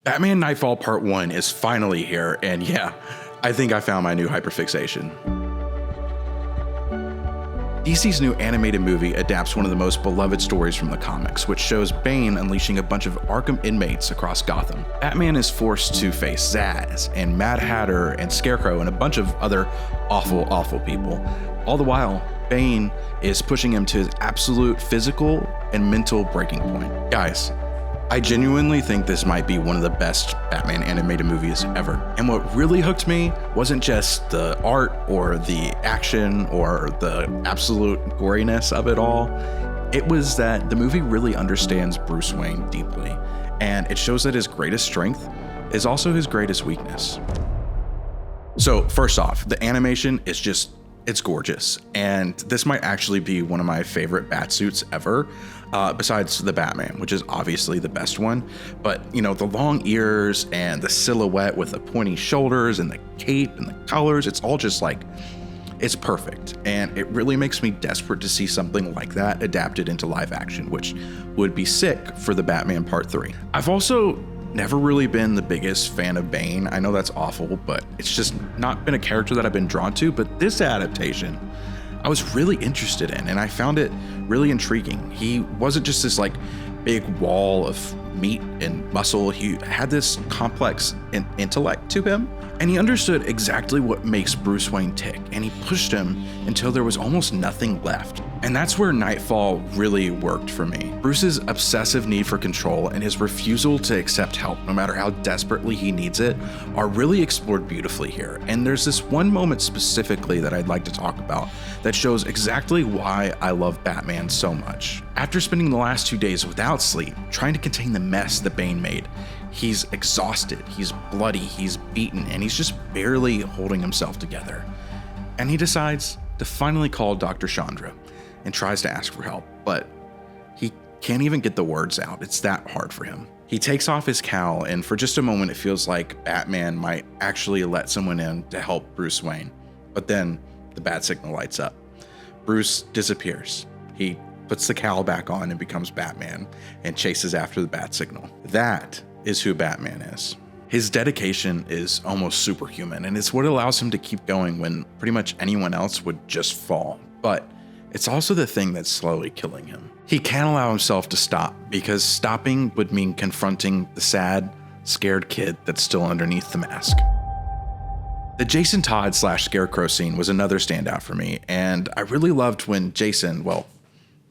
Batman Knightfall Part 1 is finally here, and yeah, I think I found my new hyperfixation. DC's new animated movie adapts one of the most beloved stories from the comics, which shows Bane unleashing a bunch of Arkham inmates across Gotham. Batman is forced to face Zsasz and Mad Hatter and Scarecrow and a bunch of other awful people. All the while, Bane is pushing him to his absolute physical and mental breaking point. Guys, I genuinely think this might be one of the best Batman animated movies ever. And what really hooked me wasn't just the art or the action or the absolute goriness of it all. It was that the movie really understands Bruce Wayne deeply, and it shows that his greatest strength is also his greatest weakness. So first off, the animation is it's gorgeous, and this might actually be one of my favorite Batsuits ever, besides the Batman, which is obviously the best one. But you know, the long ears and the silhouette with the pointy shoulders and the cape and the colors, it's all just like, it's perfect. And it really makes me desperate to see something like that adapted into live action, which would be sick for the Batman Part 3. I've also never really been the biggest fan of Bane. I know that's awful, but it's just not been a character that I've been drawn to. But this adaptation, I was really interested in, and I found it really intriguing. He wasn't just this like big wall of meat and muscle. He had this complex intellect to him, and he understood exactly what makes Bruce Wayne tick, and he pushed him until there was almost nothing left. And that's where Knightfall really worked for me. Bruce's obsessive need for control and his refusal to accept help, no matter how desperately he needs it, are really explored beautifully here. And there's this one moment specifically that I'd like to talk about that shows exactly why I love Batman so much. After spending the last 2 days without sleep, trying to contain the mess that Bane made, he's exhausted, he's bloody, he's beaten, and he's just barely holding himself together. And he decides to finally call Dr. Chandra and tries to ask for help, but he can't even get the words out. It's that hard for him. He takes off his cowl, and for just a moment it feels like Batman might actually let someone in to help Bruce Wayne. But then the bat signal lights up. Bruce disappears. He puts the cowl back on and becomes Batman and chases after the bat signal. That is who Batman is. His dedication is almost superhuman, and it's what allows him to keep going when pretty much anyone else would just fall. But it's also the thing that's slowly killing him. He can't allow himself to stop, because stopping would mean confronting the sad, scared kid that's still underneath the mask. The Jason Todd / Scarecrow scene was another standout for me, and I really loved when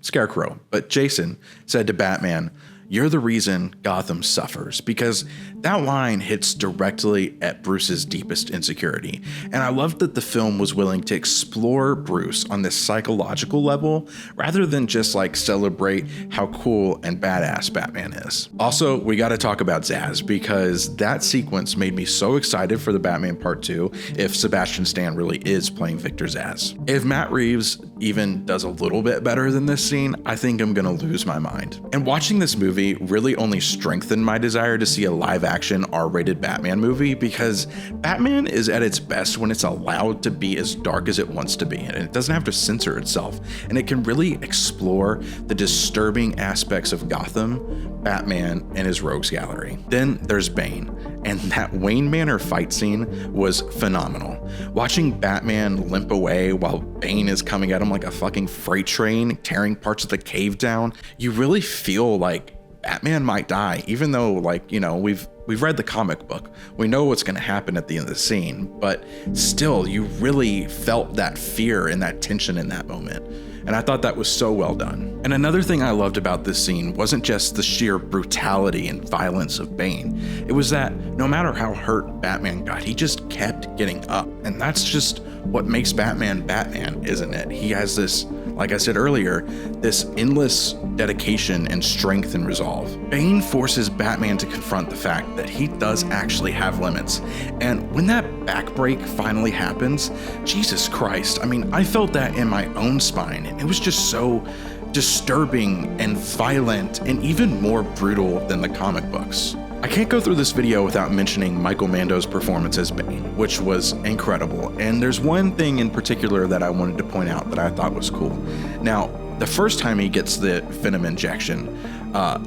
Scarecrow, but Jason said to Batman, "You're the reason Gotham suffers," because that line hits directly at Bruce's deepest insecurity. And I love that the film was willing to explore Bruce on this psychological level rather than just like celebrate how cool and badass Batman is. Also, we got to talk about Zsasz, because that sequence made me so excited for the Batman Part 2 if Sebastian Stan really is playing Victor Zsasz. If Matt Reeves even does a little bit better than this scene, I think I'm gonna lose my mind. And watching this movie really only strengthened my desire to see a live-action R-rated Batman movie, because Batman is at its best when it's allowed to be as dark as it wants to be, and it doesn't have to censor itself, and it can really explore the disturbing aspects of Gotham, Batman, and his rogues gallery. Then there's Bane, and that Wayne Manor fight scene was phenomenal. Watching Batman limp away while Bane is coming at him like a fucking freight train, tearing parts of the cave down, you really feel like Batman might die, even though, like, you know, we've read the comic book. We know what's going to happen at the end of the scene, but still, you really felt that fear and that tension in that moment. And I thought that was so well done. And another thing I loved about this scene wasn't just the sheer brutality and violence of Bane. It was that no matter how hurt Batman got, he just kept getting up. And that's just what makes Batman Batman, isn't it? He has this, like I said earlier, this endless dedication and strength and resolve. Bane forces Batman to confront the fact that he does actually have limits. And when that back break finally happens, Jesus Christ, I mean, I felt that in my own spine. It was just so disturbing and violent and even more brutal than the comic books. I can't go through this video without mentioning Michael Mando's performance as Bane, which was incredible. And there's one thing in particular that I wanted to point out that I thought was cool. Now, the first time he gets the venom injection,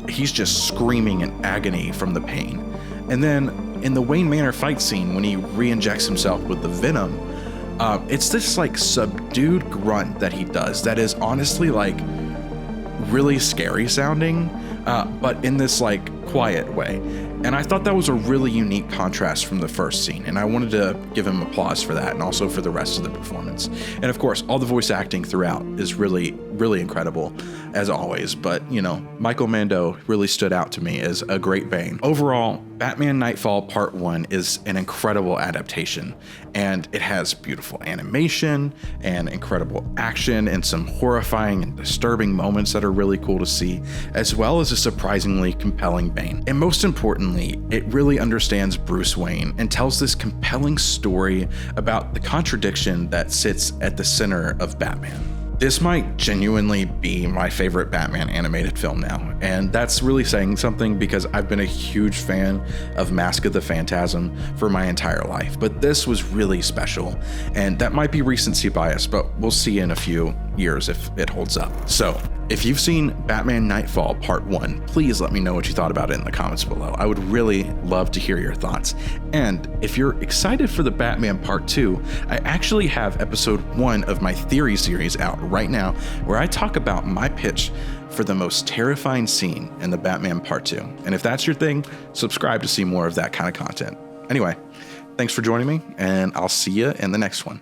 he's just screaming in agony from the pain. And then in the Wayne Manor fight scene, when he re-injects himself with the venom, it's this like subdued grunt that he does that is honestly like really scary sounding, but in this like quiet way. And I thought that was a really unique contrast from the first scene, and I wanted to give him applause for that and also for the rest of the performance. And of course, all the voice acting throughout is really, really incredible, as always. But, you know, Michael Mando really stood out to me as a great Bane. Overall, Batman Knightfall Part 1 is an incredible adaptation, and it has beautiful animation and incredible action and some horrifying and disturbing moments that are really cool to see, as well as a surprisingly compelling Bane. And most importantly, it really understands Bruce Wayne and tells this compelling story about the contradiction that sits at the center of Batman. This might genuinely be my favorite Batman animated film now, and that's really saying something because I've been a huge fan of Mask of the Phantasm for my entire life, but this was really special, and that might be recency bias, but we'll see in a few years if it holds up. So, if you've seen Batman Knightfall Part 1, please let me know what you thought about it in the comments below. I would really love to hear your thoughts. And if you're excited for the Batman Part 2, I actually have episode 1 of my theory series out right now, where I talk about my pitch for the most terrifying scene in the Batman Part 2. And if that's your thing, subscribe to see more of that kind of content. Anyway, thanks for joining me, and I'll see you in the next one.